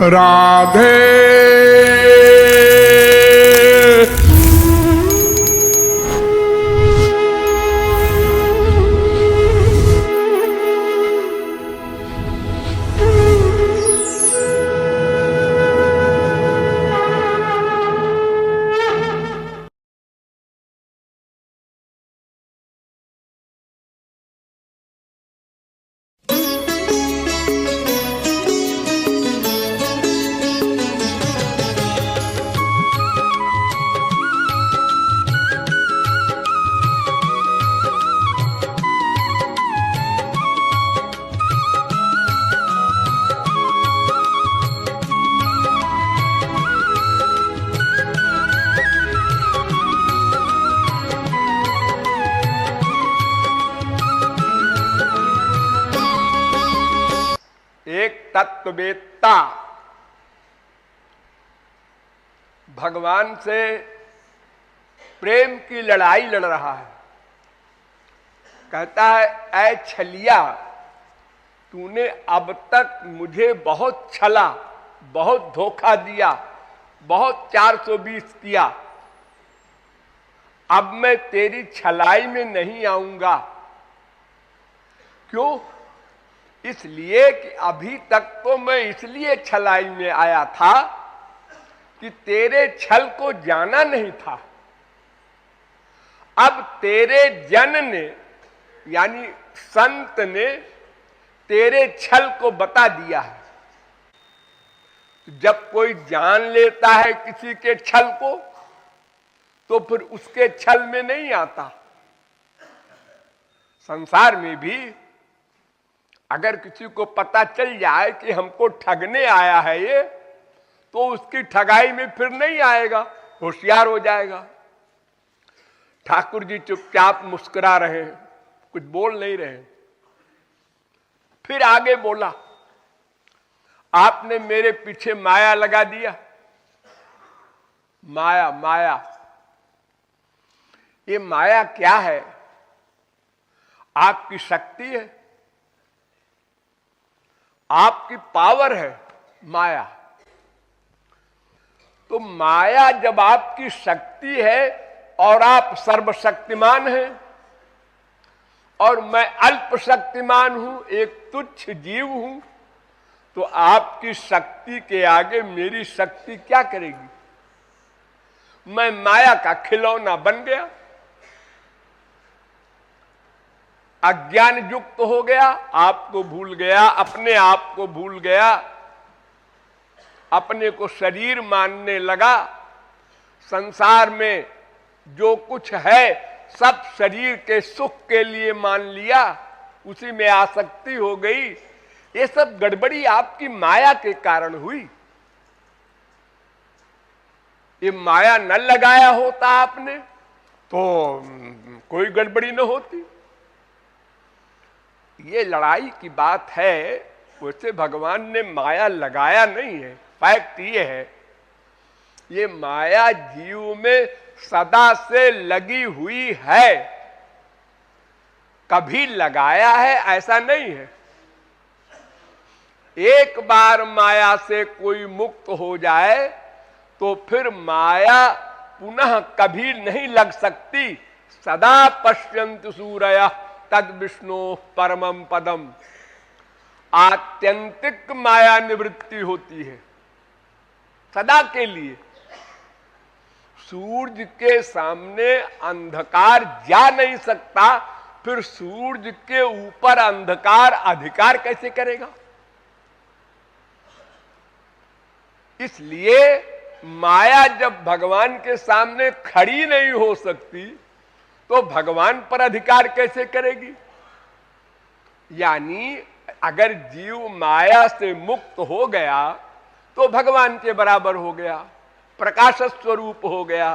राधे एक तत्ववेत्ता भगवान से प्रेम की लड़ाई लड़ रहा है। कहता है, ऐ छलिया, तूने अब तक मुझे बहुत छला, बहुत धोखा दिया, बहुत 420 किया। अब मैं तेरी छलाई में नहीं आऊंगा। क्यों? इसलिए कि अभी तक तो मैं इसलिए छलाई में आया था कि तेरे छल को जाना नहीं था। अब तेरे जन ने यानी संत ने तेरे छल को बता दिया है। जब कोई जान लेता है किसी के छल को तो फिर उसके छल में नहीं आता। संसार में भी अगर किसी को पता चल जाए कि हमको ठगने आया है ये, तो उसकी ठगाई में फिर नहीं आएगा, होशियार हो जाएगा। ठाकुर जी चुपचाप मुस्कुरा रहे हैं, कुछ बोल नहीं रहे। फिर आगे बोला, आपने मेरे पीछे माया लगा दिया। माया माया, ये माया क्या है? आपकी शक्ति है, आपकी पावर है माया। तो माया जब आपकी शक्ति है और आप सर्वशक्तिमान हैं और मैं अल्प शक्तिमान हूं, एक तुच्छ जीव हूं, तो आपकी शक्ति के आगे मेरी शक्ति क्या करेगी? मैं माया का खिलौना बन गया, अज्ञान युक्त हो गया, आपको भूल गया, अपने आप को भूल गया, अपने को शरीर मानने लगा। संसार में जो कुछ है सब शरीर के सुख के लिए मान लिया, उसी में आसक्ति हो गई। ये सब गड़बड़ी आपकी माया के कारण हुई। ये माया न लगाया होता आपने तो कोई गड़बड़ी न होती। ये लड़ाई की बात है। वैसे भगवान ने माया लगाया नहीं है। फैक्ट ये है, ये माया जीव में सदा से लगी हुई है, कभी लगाया है ऐसा नहीं है। एक बार माया से कोई मुक्त हो जाए तो फिर माया पुनः कभी नहीं लग सकती। सदा पश्यन्तु सूरयः तद विष्णु परमम पदम। आत्यंतिक माया निवृत्ति होती है सदा के लिए। सूरज के सामने अंधकार जा नहीं सकता, फिर सूरज के ऊपर अंधकार अधिकार कैसे करेगा? इसलिए माया जब भगवान के सामने खड़ी नहीं हो सकती तो भगवान पर अधिकार कैसे करेगी? यानी अगर जीव माया से मुक्त हो गया तो भगवान के बराबर हो गया, प्रकाश स्वरूप हो गया।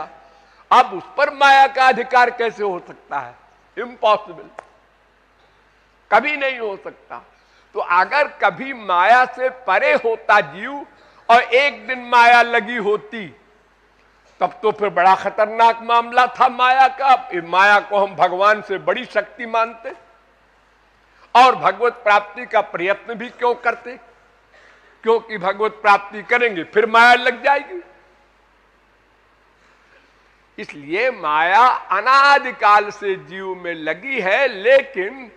अब उस पर माया का अधिकार कैसे हो सकता है? इम्पॉसिबल, कभी नहीं हो सकता। तो अगर कभी माया से परे होता जीव और एक दिन माया लगी होती, तब तो फिर बड़ा खतरनाक मामला था माया का। माया को हम भगवान से बड़ी शक्ति मानते और भगवत प्राप्ति का प्रयत्न भी क्यों करते? क्योंकि भगवत प्राप्ति करेंगे फिर माया लग जाएगी। इसलिए माया अनादिकाल से जीव में लगी है, लेकिन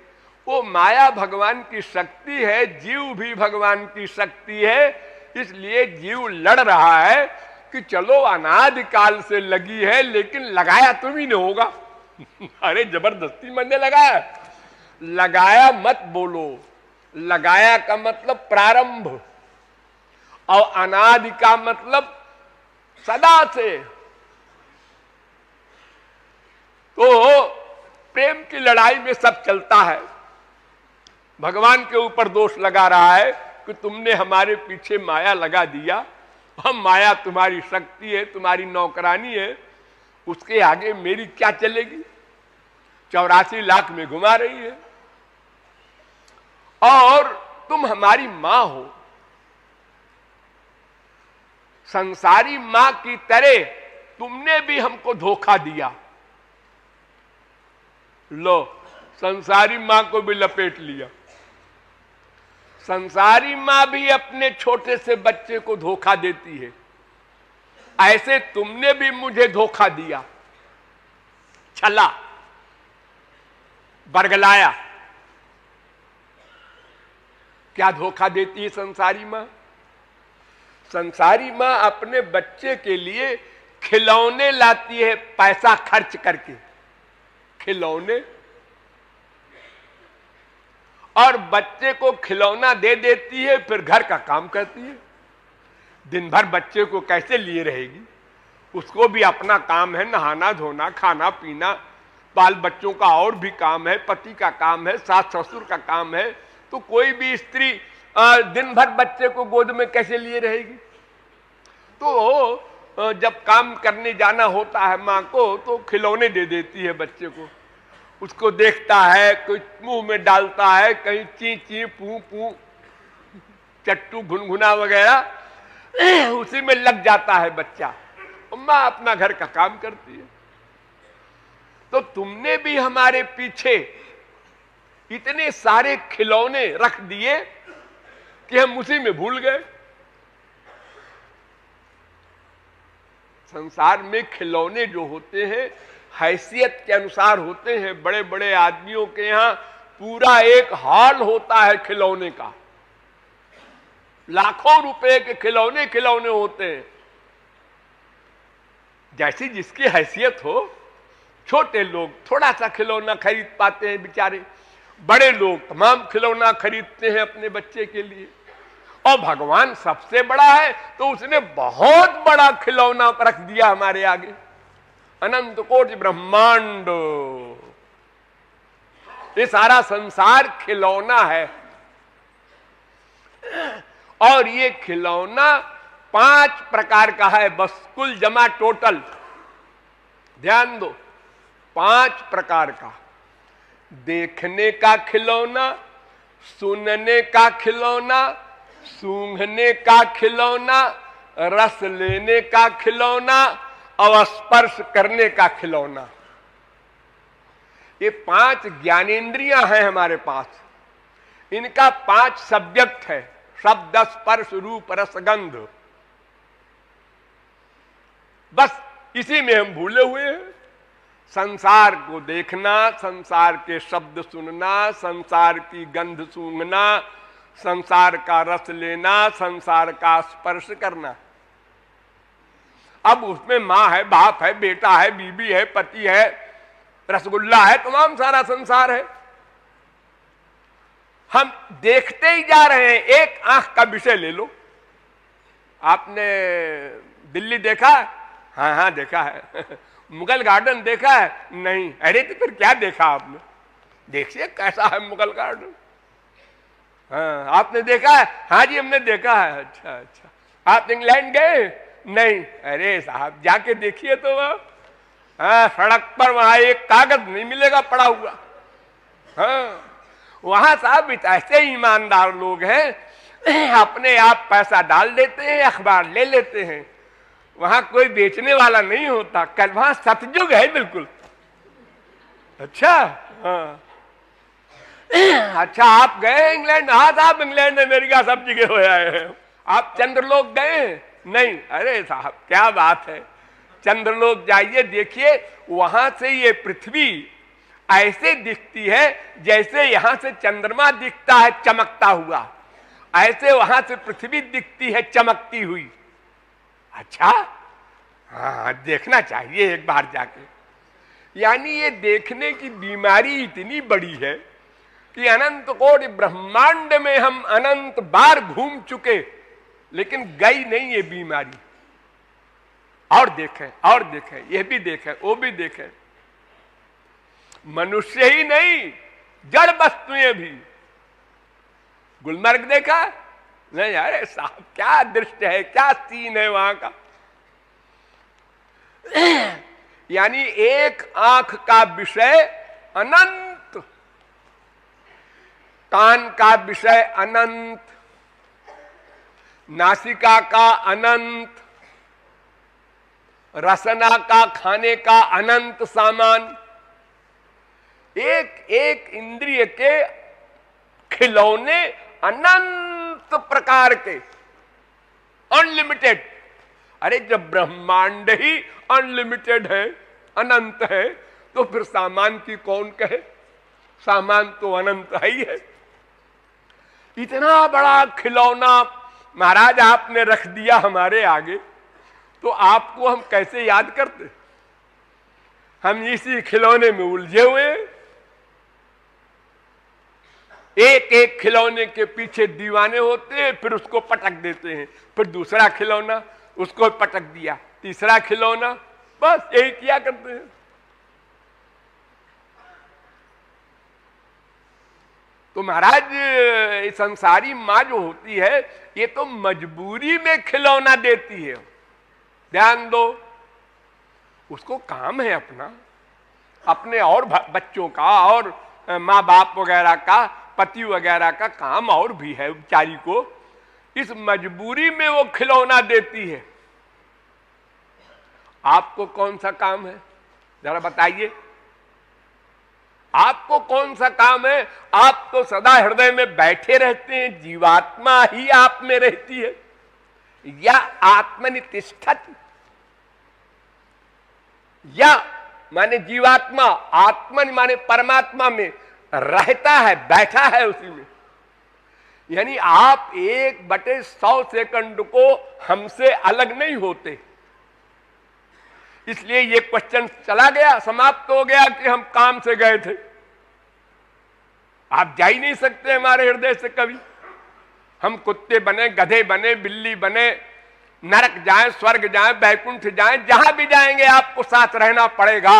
वो माया भगवान की शक्ति है, जीव भी भगवान की शक्ति है। इसलिए जीव लड़ रहा है कि चलो अनादिकाल से लगी है, लेकिन लगाया तुम ही नहीं होगा। अरे जबरदस्ती मैंने लगाया, लगाया मत बोलो। लगाया का मतलब प्रारंभ, और अनादि का मतलब सदा से। तो प्रेम की लड़ाई में सब चलता है। भगवान के ऊपर दोष लगा रहा है कि तुमने हमारे पीछे माया लगा दिया, हम माया तुम्हारी शक्ति है, तुम्हारी नौकरानी है, उसके आगे मेरी क्या चलेगी। 84 लाख में घुमा रही है, और तुम हमारी मां हो। संसारी मां की तरह तुमने भी हमको धोखा दिया। लो, संसारी मां को भी लपेट लिया। संसारी मां भी अपने छोटे से बच्चे को धोखा देती है, ऐसे तुमने भी मुझे धोखा दिया, छला, बरगलाया। क्या धोखा देती है संसारी मां? संसारी मां अपने बच्चे के लिए खिलौने लाती है, पैसा खर्च करके खिलौने, और बच्चे को खिलौना दे देती है, फिर घर का काम करती है। दिन भर बच्चे को कैसे लिए रहेगी? उसको भी अपना काम है, नहाना धोना, खाना पीना, बाल बच्चों का और भी काम है, पति का काम है, सास ससुर का काम है। तो कोई भी स्त्री दिन भर बच्चे को गोद में कैसे लिए रहेगी? तो जब काम करने जाना होता है माँ को, तो खिलौने दे देती है बच्चे को। उसको देखता है, कोई मुंह में डालता है, कहीं ची ची पू पू, चट्टू घुनघुना वगैरह, उसी में लग जाता है बच्चा। माँ अपना घर का काम करती है। तो तुमने भी हमारे पीछे इतने सारे खिलौने रख दिए कि हम उसी में भूल गए। संसार में खिलौने जो होते हैं हैसियत के अनुसार होते हैं। बड़े बड़े आदमियों के यहां पूरा एक हॉल होता है खिलौने का, लाखों रुपए के खिलौने होते हैं। जैसी जिसकी हैसियत हो। छोटे लोग थोड़ा सा खिलौना खरीद पाते हैं बेचारे, बड़े लोग तमाम खिलौना खरीदते हैं अपने बच्चे के लिए। और भगवान सबसे बड़ा है, तो उसने बहुत बड़ा खिलौना रख दिया हमारे आगे, अनंत कोटि ब्रह्मांड। ये सारा संसार खिलौना है। और ये खिलौना 5 प्रकार का है, बस कुल जमा टोटल ध्यान दो, 5 प्रकार का। देखने का खिलौना, सुनने का खिलौना, सूंघने का खिलौना, रस लेने का खिलौना और स्पर्श करने का खिलौना। ये 5 ज्ञानेंद्रियां हैं हमारे पास। इनका 5 सब्जेक्ट है, शब्द स्पर्श रूप रस गंध। बस इसी में हम भूले हुए हैं। संसार को देखना, संसार के शब्द सुनना, संसार की गंध सूंघना, संसार का रस लेना, संसार का स्पर्श करना। अब उसमें मां है, बाप है, बेटा है, बीबी है, पति है, रसगुल्ला है, तमाम सारा संसार है। हम देखते ही जा रहे हैं। एक आंख का विषय ले लो। आपने दिल्ली देखा है? हाँ हाँ देखा है। मुगल गार्डन देखा है? नहीं। अरे तो फिर क्या देखा आपने? देखिए कैसा है मुगल गार्डन। हाँ, आपने देखा है? हाँ जी हमने देखा है। अच्छा अच्छा। आप इंग्लैंड गए? नहीं। अरे साहब जाके देखिए तो वह। हाँ, सड़क पर वहां एक कागज नहीं मिलेगा पड़ा हुआ। हाँ, वहां साहब ऐसे ईमानदार लोग हैं, अपने आप पैसा डाल देते हैं, अखबार ले लेते हैं। वहां कोई बेचने वाला नहीं होता। कल वहां सतयुग है बिल्कुल। अच्छा हाँ। अच्छा आप गए इंग्लैंड? हाँ साहब इंग्लैंड अमेरिका सब जगह हो आए हैं। आप चंद्रलोक गए हैं? नहीं। अरे साहब क्या बात है, चंद्रलोक जाइए, देखिए वहां से ये पृथ्वी ऐसे दिखती है जैसे यहां से चंद्रमा दिखता है चमकता हुआ, ऐसे वहां से पृथ्वी दिखती है चमकती हुई। अच्छा, हाँ देखना चाहिए एक बार जाके। यानी ये देखने की बीमारी इतनी बड़ी है कि अनंत कोटि ब्रह्मांड में हम अनंत बार घूम चुके, लेकिन गई नहीं ये बीमारी। और देखें और देखें, ये भी देखें वो भी देखें, मनुष्य ही नहीं जड़ वस्तुएं भी। गुलमर्ग देखा नहीं? अरे साहब क्या दृश्य है, क्या सीन है वहां का। यानी एक आंख का विषय अनंत, कान का विषय अनंत, नासिका का अनंत, रसना का खाने का अनंत सामान, एक एक इंद्रिय के खिलौने अनंत प्रकार के, अनलिमिटेड। अरे जब ब्रह्मांड ही अनलिमिटेड है, अनंत है, तो फिर सामान की कौन कहे? सामान तो अनंत है ही है। इतना बड़ा खिलौना महाराज आपने रख दिया हमारे आगे, तो आपको हम कैसे याद करते? हम इसी खिलौने में उलझे हुए हैं। एक एक खिलौने के पीछे दीवाने होते हैं, फिर उसको पटक देते हैं, फिर दूसरा खिलौना, उसको पटक दिया, तीसरा खिलौना, बस यही किया करते हैं। तो महाराज संसारी माँ जो होती है, ये तो मजबूरी में खिलौना देती है। ध्यान दो, उसको काम है अपना, अपने और बच्चों का और माँ बाप वगैरह का, पति वगैरह का काम और भी है बेचारी को। इस मजबूरी में वो खिलौना देती है। आपको कौन सा काम है जरा बताइए? आपको कौन सा काम है? आप तो सदा हृदय में बैठे रहते हैं, जीवात्मा ही आप में रहती है। या आत्मनितिष्ठति, या माने जीवात्मा, आत्मन माने परमात्मा में रहता है, बैठा है उसी में। यानी आप 1/100 सेकंड को हमसे अलग नहीं होते। इसलिए ये क्वेश्चन चला गया, समाप्त हो गया कि हम काम से गए थे। आप जा ही नहीं सकते हमारे हृदय से कभी। हम कुत्ते बने, गधे बने, बिल्ली बने, नरक जाएं, स्वर्ग जाएं, बैकुंठ जाएं, जहां भी जाएंगे आपको साथ रहना पड़ेगा।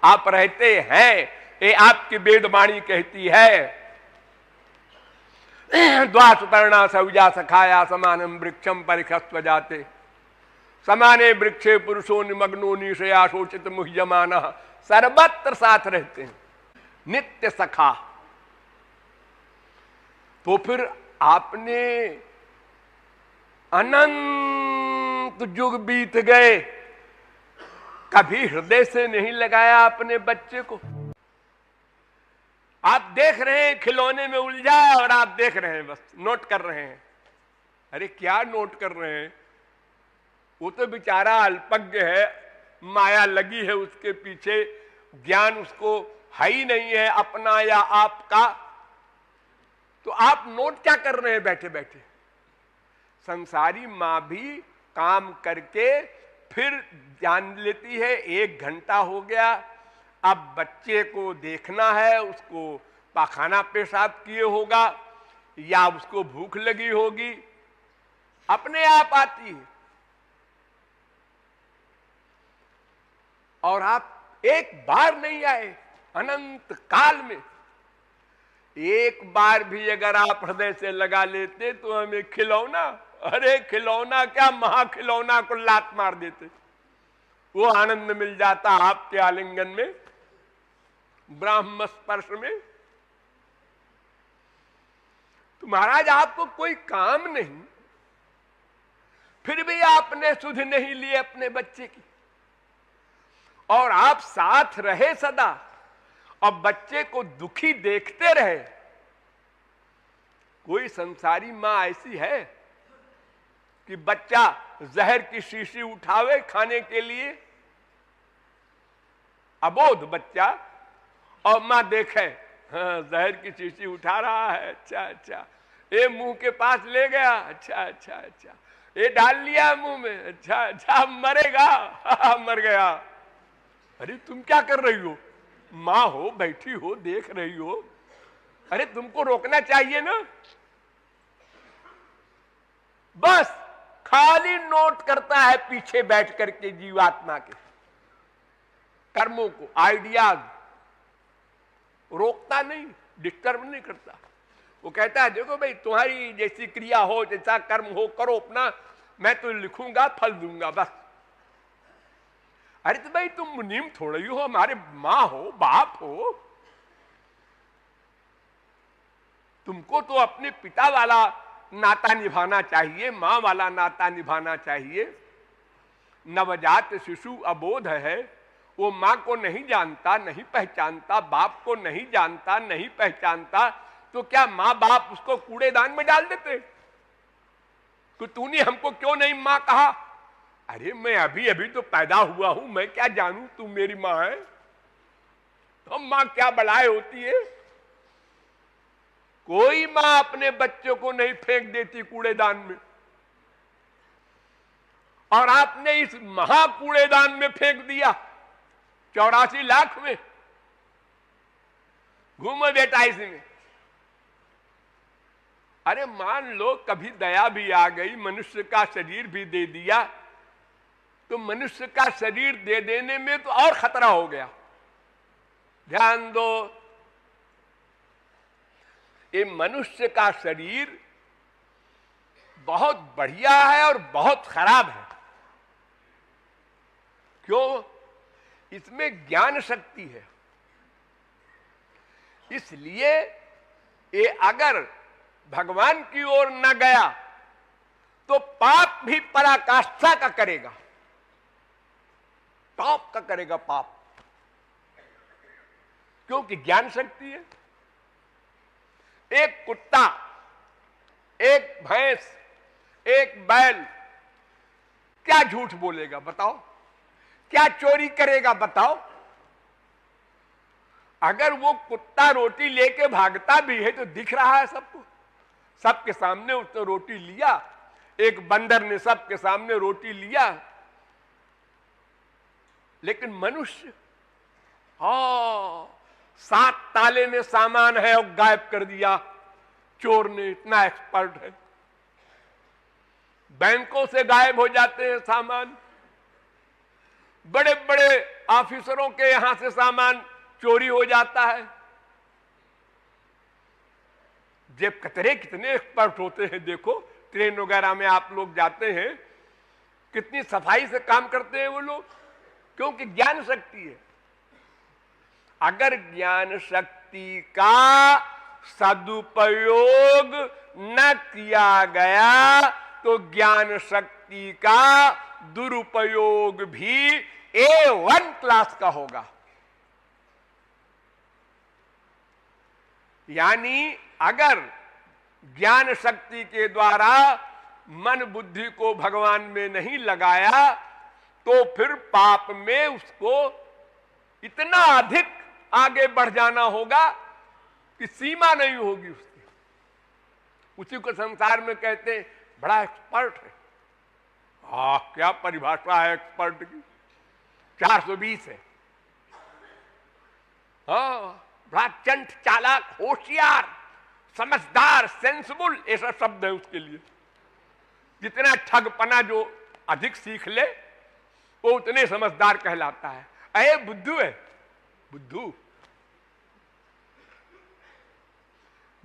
आप रहते हैं, ये आपकी वेदवाणी कहती है। द्वासुपर्णा सौजा सखाया समानम वृक्षम परिखस्व जाते, समाने वृक्षे पुरुषो निमग्नो निशया शोचित मुह्यमानः। सर्वत्र साथ रहते हैं, नित्य सखा। तो फिर आपने अनंत युग बीत गए, कभी हृदय से नहीं लगाया अपने बच्चे को। आप देख रहे हैं खिलौने में उलझा है और आप देख रहे हैं, बस नोट कर रहे हैं। अरे क्या नोट कर रहे हैं? वो तो बेचारा अल्पज्ञ है, माया लगी है उसके पीछे, ज्ञान उसको है ही नहीं है अपना या आपका। तो आप नोट क्या कर रहे हैं बैठे बैठे? संसारी मां भी काम करके फिर जान लेती है 1 घंटा हो गया, अब बच्चे को देखना है, उसको पाखाना पेशाब किए होगा या उसको भूख लगी होगी, अपने आप आती है। और आप एक बार नहीं आए अनंत काल में, एक बार भी अगर आप हृदय से लगा लेते तो हमें खिलौना, अरे खिलौना क्या, महाखिलौना को लात मार देते, वो आनंद मिल जाता आपके आलिंगन में, ब्राह्म स्पर्श में। तो महाराज आपको कोई काम नहीं, फिर भी आपने सुध नहीं ली अपने बच्चे की, और आप साथ रहे सदा, और बच्चे को दुखी देखते रहे। कोई संसारी मां ऐसी है? कि बच्चा जहर की शीशी उठावे खाने के लिए, अबोध बच्चा, और मां देखे हाँ जहर की शीशी उठा रहा है, अच्छा अच्छा, ये मुंह के पास ले गया, अच्छा अच्छा अच्छा, ये डाल लिया मुंह में, अच्छा अच्छा, मरेगा, मर गया। अरे तुम क्या कर रही हो? मां हो, बैठी हो, देख रही हो, अरे तुमको रोकना चाहिए ना। बस खाली नोट करता है पीछे बैठ करके जीवात्मा के कर्मों को, आइडियाज, रोकता नहीं, डिस्टर्ब नहीं करता। वो कहता है देखो भाई तुम्हारी जैसी क्रिया हो, जैसा कर्म हो, करो अपना, मैं तो लिखूंगा, फल दूंगा बस। अरे तो भाई तुम मुनीम थोड़ी हो, हमारे मां हो, बाप हो, तुमको तो अपने पिता वाला नाता निभाना चाहिए, मां वाला नाता निभाना चाहिए। नवजात शिशु अबोध है, वो मां को नहीं जानता, नहीं पहचानता, बाप को नहीं जानता, नहीं पहचानता, तो क्या मां बाप उसको कूड़ेदान में डाल देते कि तूने हमको क्यों नहीं मां कहा? अरे मैं अभी अभी तो पैदा हुआ हूं, मैं क्या जानूं तू मेरी मां है? तो मां क्या बड़ाई होती है? कोई मां अपने बच्चों को नहीं फेंक देती कूड़ेदान में, और आपने इस महाकूड़ेदान में फेंक दिया 84 लाख में। घूमो बेटा इसमें। अरे मान लो कभी दया भी आ गई, मनुष्य का शरीर भी दे दिया, तो मनुष्य का शरीर दे देने में तो और खतरा हो गया। ध्यान दो, ये मनुष्य का शरीर बहुत बढ़िया है और बहुत खराब है। क्यों? इसमें ज्ञान शक्ति है, इसलिए ये अगर भगवान की ओर न गया तो पाप भी पराकाष्ठा का करेगा, पाप का करेगा पाप, क्योंकि ज्ञान शक्ति है। एक कुत्ता, एक भैंस, एक बैल क्या झूठ बोलेगा बताओ? क्या चोरी करेगा बताओ? अगर वो कुत्ता रोटी लेके भागता भी है तो दिख रहा है सबको, सबके सामने उसने रोटी लिया। एक बंदर ने सबके सामने रोटी लिया, लेकिन मनुष्य, हाँ 7 ताले में सामान है और गायब कर दिया चोर ने, इतना एक्सपर्ट है। बैंकों से गायब हो जाते हैं सामान, बड़े बड़े ऑफिसरों के यहां से सामान चोरी हो जाता है। जेब कतरे कितने एक्सपर्ट होते हैं, देखो ट्रेन वगैरह में आप लोग जाते हैं, कितनी सफाई से काम करते हैं वो लोग, क्योंकि ज्ञान शक्ति है। अगर ज्ञान शक्ति का सदुपयोग न किया गया तो ज्ञान शक्ति का दुरुपयोग भी A1 क्लास का होगा। यानी अगर ज्ञान शक्ति के द्वारा मन बुद्धि को भगवान में नहीं लगाया तो फिर पाप में उसको इतना अधिक आगे बढ़ जाना होगा कि सीमा नहीं होगी उसकी। उसी को संसार में कहते हैं बड़ा एक्सपर्ट है। क्या परिभाषा है एक्सपर्ट की, 420 है। बड़ा चंट, चालाक, होशियार, समझदार, सेंसिबल, ऐसा शब्द है उसके लिए। जितना ठगपना जो अधिक सीख ले वो उतने समझदार कहलाता है। अरे बुद्धू है, बुद्धू।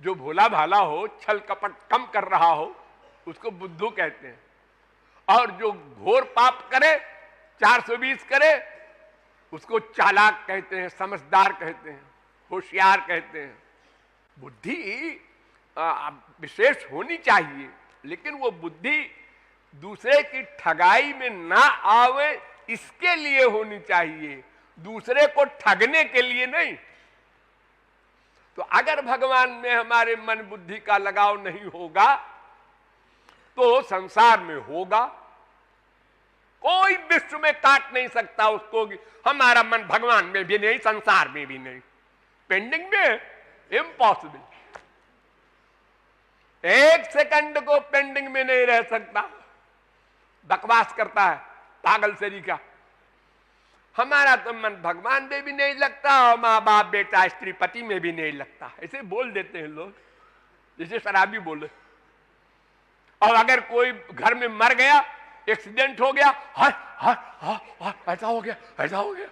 जो भोला भाला हो, छल कपट कम कर रहा हो, उसको बुद्धू कहते हैं। और जो घोर पाप करे, 420 करे, उसको चालाक कहते हैं, समझदार कहते हैं, होशियार कहते हैं। बुद्धि विशेष होनी चाहिए, लेकिन वो बुद्धि दूसरे की ठगाई में ना आवे इसके लिए होनी चाहिए, दूसरे को ठगने के लिए नहीं। तो अगर भगवान में हमारे मन बुद्धि का लगाव नहीं होगा तो संसार में होगा। कोई विश्व में काट नहीं सकता उसको कि हमारा मन भगवान में भी नहीं, संसार में भी नहीं, पेंडिंग में, इम्पॉसिबल। एक सेकंड को पेंडिंग में नहीं रह सकता। बकवास करता है पागल सरीका, हमारा तो मन भगवान में भी नहीं लगता और माँ बाप बेटा स्त्री पति में भी नहीं लगता। ऐसे बोल देते हैं लोग जैसे शराबी बोले। और अगर कोई घर में मर गया, एक्सीडेंट हो गया, हाय हाय हाय ऐसा हो गया, ऐसा हो गया।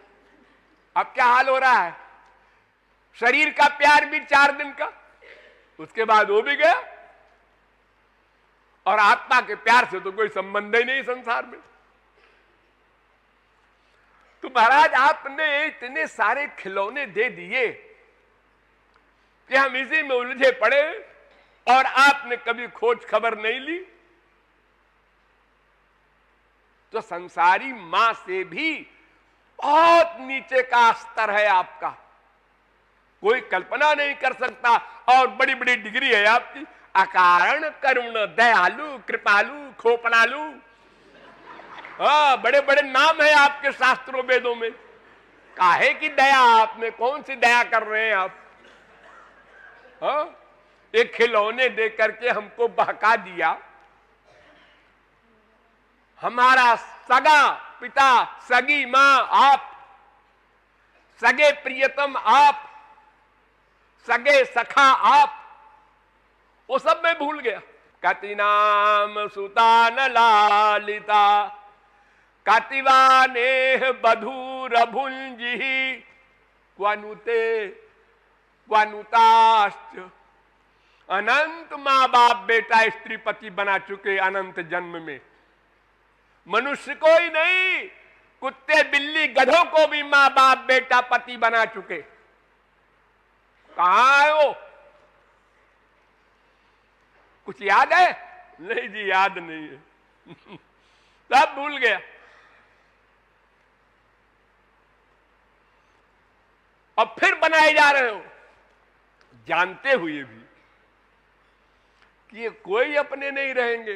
अब क्या हाल हो रहा है? शरीर का प्यार भी 4 दिन का, उसके बाद वो भी गया, और आत्मा के प्यार से तो कोई संबंध ही नहीं संसार में। तो महाराज आपने इतने सारे खिलौने दे दिए कि हम इसी में उलझे पड़े, और आपने कभी खोज खबर नहीं ली। तो संसारी मां से भी बहुत नीचे का स्तर है आपका, कोई कल्पना नहीं कर सकता। और बड़ी बड़ी डिग्री है आपकी, अकारण करुण दयालु कृपालु खोपनालु। हाँ, बड़े बड़े नाम है आपके शास्त्रों वेदों में। काहे की दया आप में, कौन सी दया कर रहे हैं आप? हाँ, एक खिलौने दे करके हमको बहका दिया। हमारा सगा पिता, सगी मां आप, सगे प्रियतम आप, सगे सखा आप, वो सब मैं भूल गया। कति नाम सुता न लालिता, कतिवाने बधूर भुंजी, क्वनुते क्वनुताश्च। अनंत मां बाप बेटा स्त्री पति बना चुके अनंत जन्म में। मनुष्य को ही नहीं, कुत्ते बिल्ली गधों को भी मां बाप बेटा पति बना चुके। कहां है वो? कुछ याद है? नहीं जी, याद नहीं है। सब भूल गया। अब फिर बनाए जा रहे हो, जानते हुए भी कि ये कोई अपने नहीं रहेंगे।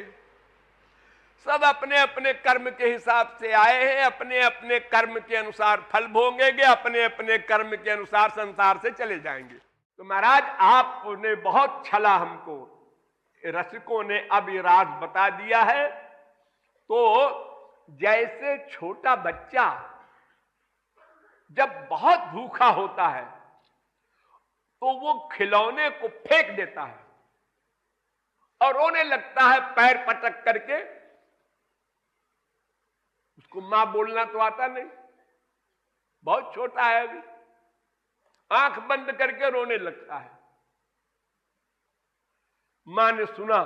सब अपने अपने कर्म के हिसाब से आए हैं, अपने अपने कर्म के अनुसार फल भोगेंगे, अपने अपने कर्म के अनुसार संसार से चले जाएंगे। तो महाराज आपने बहुत छला हमको, रसिकों ने अब ये राज बता दिया है। तो जैसे छोटा बच्चा जब बहुत भूखा होता है तो वो खिलौने को फेंक देता है और रोने लगता है पैर पटक करके। उसको मां बोलना तो आता नहीं, बहुत छोटा है अभी, आंख बंद करके रोने लगता है। मां ने सुना,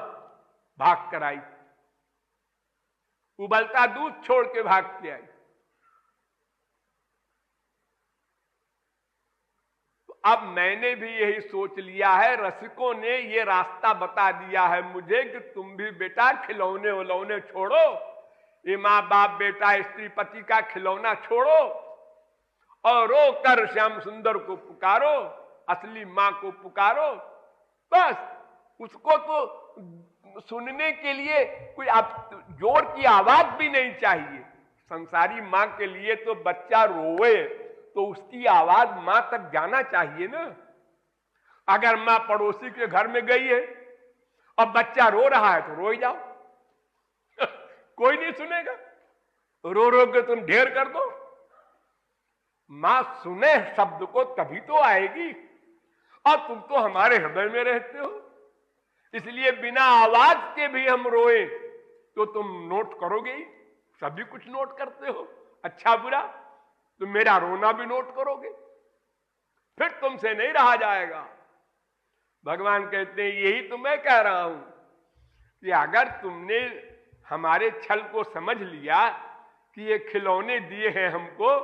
भाग कर आई, उबलता दूध छोड़ के भाग के आई। तो अब मैंने भी यही सोच लिया है, रसिकों ने ये रास्ता बता दिया है मुझे कि तुम भी बेटा खिलौने उलौने छोड़ो, ये मां बाप बेटा स्त्री पति का खिलौना छोड़ो और रो कर श्याम सुंदर को पुकारो, असली मां को पुकारो। बस उसको तो सुनने के लिए कोई जोर की आवाज भी नहीं चाहिए। संसारी मां के लिए तो बच्चा रोवे तो उसकी आवाज मां तक जाना चाहिए ना। अगर मां पड़ोसी के घर में गई है और बच्चा रो रहा है तो रो ही जाओ, कोई नहीं सुनेगा। रो रो के तुम ढेर कर दो, मां सुने शब्द को तभी तो आएगी। और तुम तो हमारे हृदय में रहते हो, इसलिए बिना आवाज के भी हम रोए तो तुम नोट करोगे ही। सभी कुछ नोट करते हो, अच्छा बुरा, तो मेरा रोना भी नोट करोगे, फिर तुमसे नहीं रहा जाएगा। भगवान कहते हैं यही तो मैं कह रहा हूं कि अगर तुमने हमारे छल को समझ लिया कि ये खिलौने दिए हैं हमको,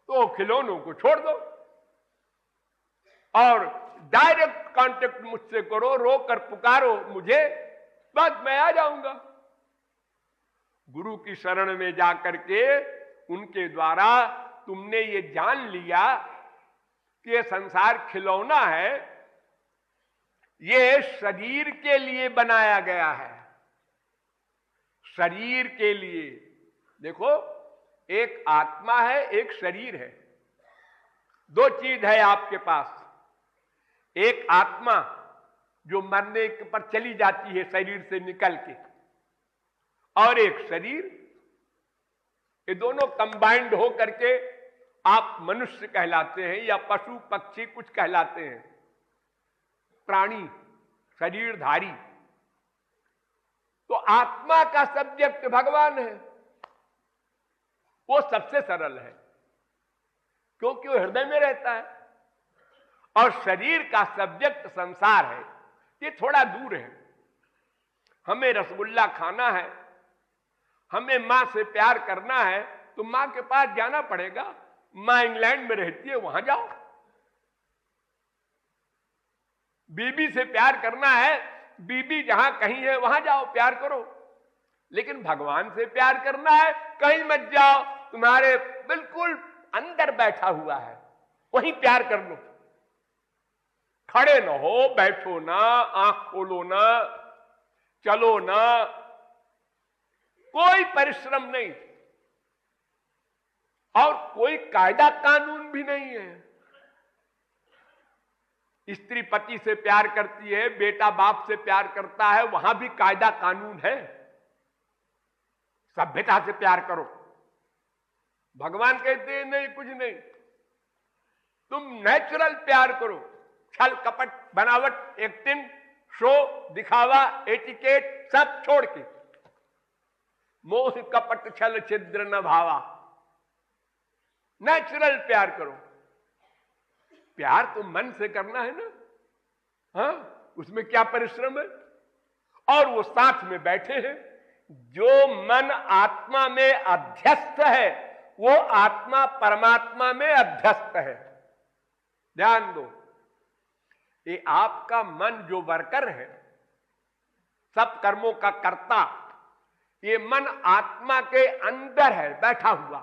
तो खिलौनों को छोड़ दो और डायरेक्ट कांटेक्ट मुझसे करो, रो कर पुकारो मुझे, बस मैं आ जाऊंगा। गुरु की शरण में जाकर के उनके द्वारा तुमने ये जान लिया कि ये संसार खिलौना है, ये शरीर के लिए बनाया गया है। शरीर के लिए। देखो, एक आत्मा है, एक शरीर है, दो चीज है आपके पास। एक आत्मा जो मरने पर चली जाती है शरीर से निकल के, और एक शरीर। ये दोनों कंबाइंड हो करके आप मनुष्य कहलाते हैं, या पशु पक्षी कुछ कहलाते हैं, प्राणी शरीरधारी। तो आत्मा का सब्जेक्ट भगवान है, वो सबसे सरल है क्योंकि वो हृदय में रहता है। और शरीर का सब्जेक्ट संसार है, ये थोड़ा दूर है। हमें रसगुल्ला खाना है, हमें मां से प्यार करना है, तो मां के पास जाना पड़ेगा। मां इंग्लैंड में रहती है, वहां जाओ। बीबी से प्यार करना है, बीबी जहां कहीं है वहां जाओ, प्यार करो। लेकिन भगवान से प्यार करना है, कहीं मत जाओ, तुम्हारे बिल्कुल अंदर बैठा हुआ है, वहीं प्यार कर लो। खड़े न हो, बैठो ना, आंख खोलो ना, चलो ना, कोई परिश्रम नहीं और कोई कायदा कानून भी नहीं है। स्त्री पति से प्यार करती है, बेटा बाप से प्यार करता है, वहां भी कायदा कानून है। सभ्यता से प्यार करो। भगवान कहते हैं नहीं, कुछ नहीं, तुम नेचुरल प्यार करो। छल कपट बनावट एक्टिंग शो दिखावा एटिकेट सब छोड़ के मोह कपट छल छिद्र न भावा, नेचुरल प्यार करो। प्यार तो मन से करना है ना, हाँ, उसमें क्या परिश्रम है। और वो साथ में बैठे हैं। जो मन आत्मा में अध्यस्त है, वो आत्मा परमात्मा में अध्यस्त है। ध्यान दो, ये आपका मन जो वर्कर है, सब कर्मों का कर्ता, ये मन आत्मा के अंदर है बैठा हुआ,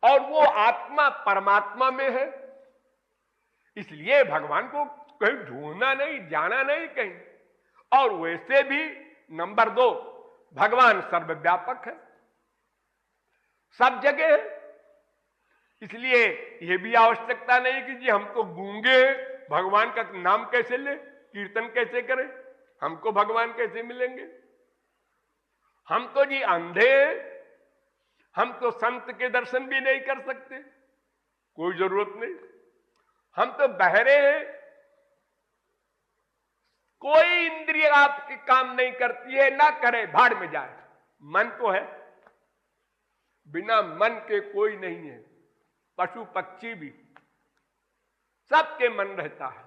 और वो आत्मा परमात्मा में है। इसलिए भगवान को कहीं ढूंढना नहीं, जाना नहीं कहीं। और वैसे भी नंबर 2, भगवान सर्वव्यापक है, सब जगह है। इसलिए यह भी आवश्यकता नहीं कि जी हम तो गूंगे हैं, भगवान का नाम कैसे ले, कीर्तन कैसे करें, हमको भगवान कैसे मिलेंगे। हम तो जी अंधे हैं, हम तो संत के दर्शन भी नहीं कर सकते, कोई जरूरत नहीं। हम तो बहरे हैं, कोई इंद्रिय आपकी काम नहीं करती है, ना करे भाड़ में जाए। मन तो है, बिना मन के कोई नहीं है। पशु पक्षी भी, सबके मन रहता है।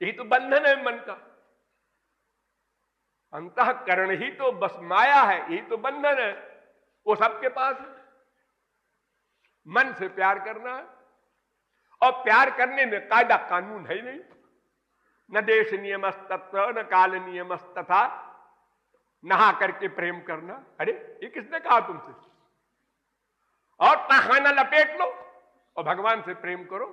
यही तो बंधन है मन का। अंतःकरण ही तो बस माया है, यही तो बंधन है, वो सबके पास है। मन से प्यार करना है, और प्यार करने में कायदा कानून है ही नहीं। न देश नियमस्तत्र न काल नियमस्तथा, नहा करके प्रेम करना। अरे ये किसने कहा तुमसे? और तहाना लपेट लो और भगवान से प्रेम करो।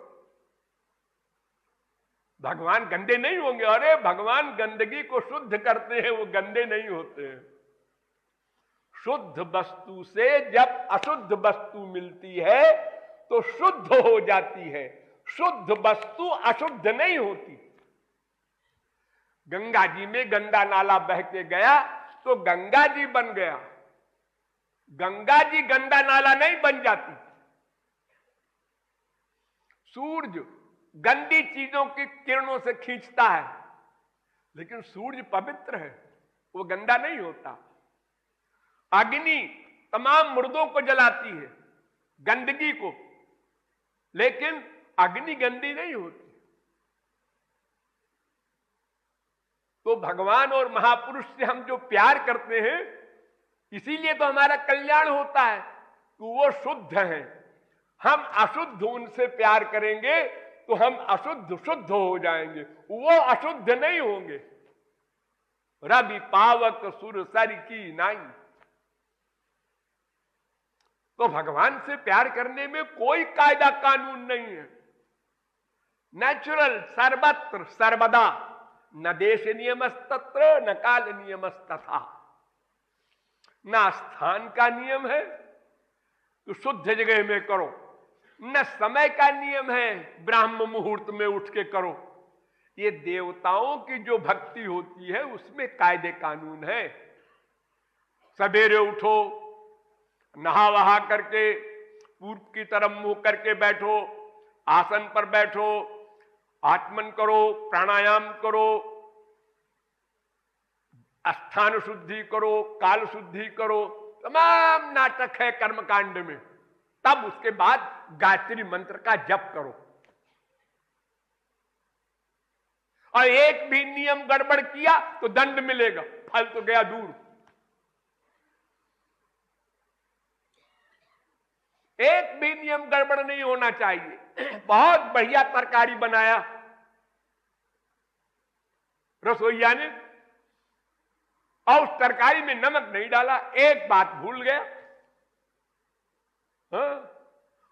भगवान गंदे नहीं होंगे। अरे भगवान गंदगी को शुद्ध करते हैं, वो गंदे नहीं होते हैं। शुद्ध वस्तु से जब अशुद्ध वस्तु मिलती है तो शुद्ध हो जाती है। शुद्ध वस्तु अशुद्ध नहीं होती। गंगा जी में गंदा नाला बह के गया तो गंगा जी बन गया, गंगा जी गंदा नाला नहीं बन जाती। सूरज गंदी चीजों की किरणों से खींचता है, लेकिन सूरज पवित्र है, वो गंदा नहीं होता। अग्नि तमाम मुर्दों को जलाती है, गंदगी को, लेकिन अग्नि गंदी नहीं होती। तो भगवान और महापुरुष से हम जो प्यार करते हैं, इसीलिए तो हमारा कल्याण होता है कि वो शुद्ध हैं। हम अशुद्ध उनसे प्यार करेंगे तो हम अशुद्ध शुद्ध हो जाएंगे, वो अशुद्ध नहीं होंगे। रवि पावक सुर सर की नाई। तो भगवान से प्यार करने में कोई कायदा कानून नहीं है। नेचुरल, सर्वत्र सर्वदा, न देश नियमस्तत्र न काल नियमस्तथा। ना स्थान का नियम है तो शुद्ध जगह में करो, न समय का नियम है ब्राह्म मुहूर्त में उठ के करो। ये देवताओं की जो भक्ति होती है उसमें कायदे कानून है। सवेरे उठो, नहा वहा करके पूर्व की तरफ मुंह करके बैठो, आसन पर बैठो, आत्मन करो, प्राणायाम करो, स्थान शुद्धि करो, काल शुद्धि करो, तमाम नाटक है कर्मकांड में। तब उसके बाद गायत्री मंत्र का जप करो। और एक भी नियम गड़बड़ किया तो दंड मिलेगा, फल तो गया दूर। एक भी नियम गड़बड़ नहीं होना चाहिए। बहुत बढ़िया तरकारी बनाया रसोईया ने, और उस तरकारी में नमक नहीं डाला, एक बात भूल गया।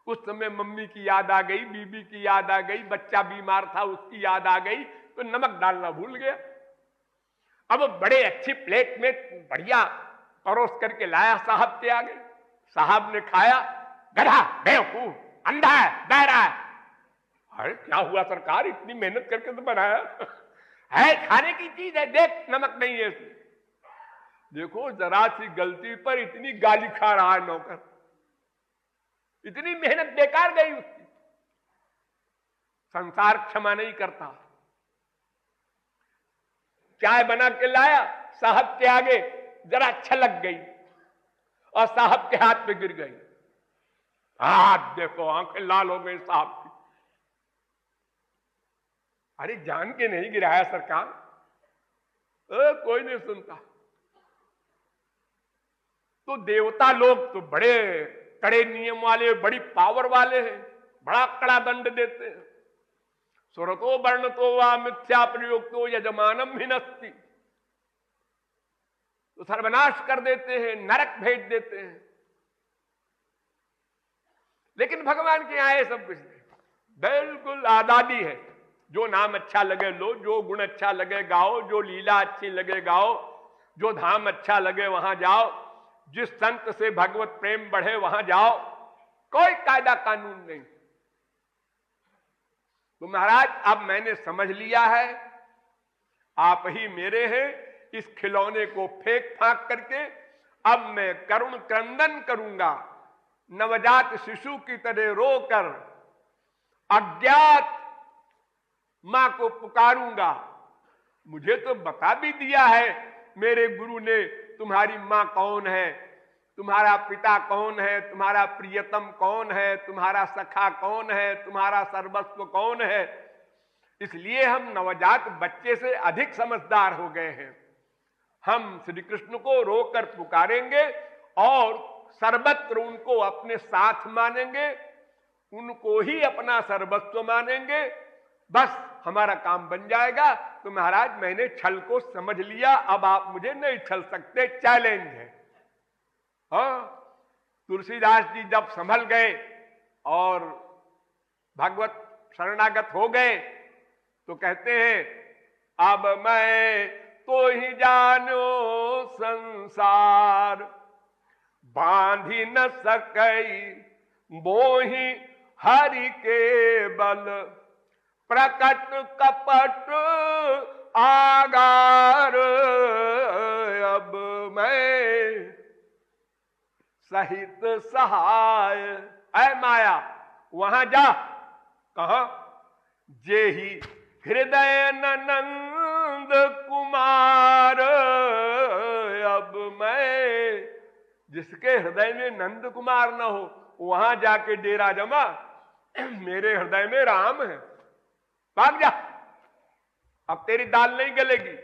उस समय मम्मी की याद आ गई, बीबी की याद आ गई, बच्चा बीमार था उसकी याद आ गई, तो नमक डालना भूल गया। अब बड़े अच्छी प्लेट में बढ़िया परोस करके लाया साहब के आगे। साहब ने खाया, गधा, बेवकूफ, अंधा है, बहरा है। अरे क्या हुआ सरकार, इतनी मेहनत करके तो बनाया है, खाने की चीज है, देख नमक नहीं है इसमें। देखो जरा सी गलती पर इतनी गाली खा रहा है नौकर, इतनी मेहनत बेकार गई उसकी। संसार क्षमा नहीं करता। चाय बना के लाया साहब के आगे, जरा छलक गई और साहब के हाथ पे गिर गई। हाथ देखो, आंखें लाल हो गई साहब की। अरे जान के नहीं गिराया सरकार, कोई नहीं सुनता। तो देवता लोग तो बड़े कड़े नियम वाले, बड़ी पावर वाले हैं, बड़ा कड़ा दंड देते हैं। सुरतो वर्णतो वा मिथ्या प्रयुक्तो यजमानम हिनस्ति, तो सर्वनाश कर देते हैं, नरक भेज देते हैं। लेकिन भगवान के यहां ये सब कुछ नहीं, बिल्कुल आजादी है। जो नाम अच्छा लगे लो, जो गुण अच्छा लगे गाओ, जो लीला अच्छी लगे गाओ, जो धाम अच्छा लगे वहां जाओ, जिस संत से भगवत प्रेम बढ़े वहां जाओ, कोई कायदा कानून नहीं। तो महाराज अब मैंने समझ लिया है, आप ही मेरे हैं। इस खिलौने को फेंक फांक करके अब मैं करुण क्रंदन करूंगा, नवजात शिशु की तरह रोकर अज्ञात मां को पुकारूंगा। मुझे तो बता भी दिया है मेरे गुरु ने, तुम्हारी मां कौन है, तुम्हारा पिता कौन है, तुम्हारा प्रियतम कौन है, तुम्हारा सखा कौन है, तुम्हारा सर्वस्व कौन है। इसलिए हम नवजात बच्चे से अधिक समझदार हो गए हैं। हम श्री कृष्ण को रोकर पुकारेंगे और सर्वत्र उनको अपने साथ मानेंगे, उनको ही अपना सर्वस्व मानेंगे, बस हमारा काम बन जाएगा। तो महाराज मैंने छल को समझ लिया, अब आप मुझे नहीं छल सकते, चैलेंज है। हाँ, तुलसीदास जी जब संभल गए और भगवत शरणागत हो गए तो कहते हैं, अब मैं तो ही जानो संसार, बांधी न सकई मोहि हरि के बल, प्रकट कपट आगार, अब मैं सहित सहाय। ऐ माया वहां जा, कहा जे ही हृदय नंद कुमार, अब मैं जिसके हृदय में नंद कुमार न हो वहां जाके डेरा जमा, मेरे हृदय में राम है, भाग जा, अब तेरी दाल नहीं गलेगी।